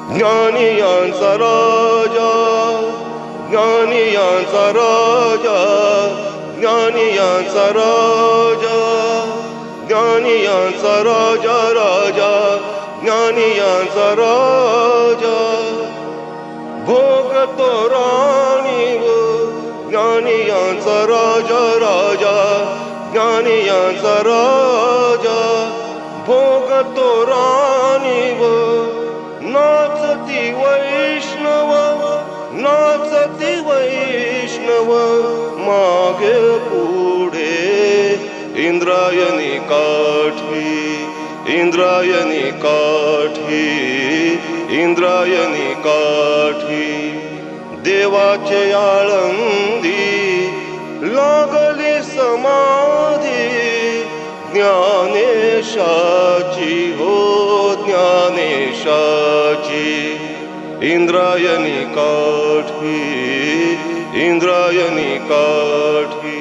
ज्ञानियांचा राजा, ज्ञानियांचा राजा, ज्ञानियांचा राजा, ज्ञानियांचा राजा, राजा ज्ञानियांचा राजा भोगतो राणीव, ज्ञानियांचा राजा, राजा ज्ञानियांचा राजा भोगतो राणीव. नाचती वैष्णव, नाचती वैष्णव मागे पुढे इंद्रायणी काठी, इंद्रायणी काठी, इंद्रायणी काठी. देवाचे आळंदी लागली समाधी ज्ञानेशाची, हो ज्ञानेशाची. इंद्रायणी काठी, इंद्रायणी काठी.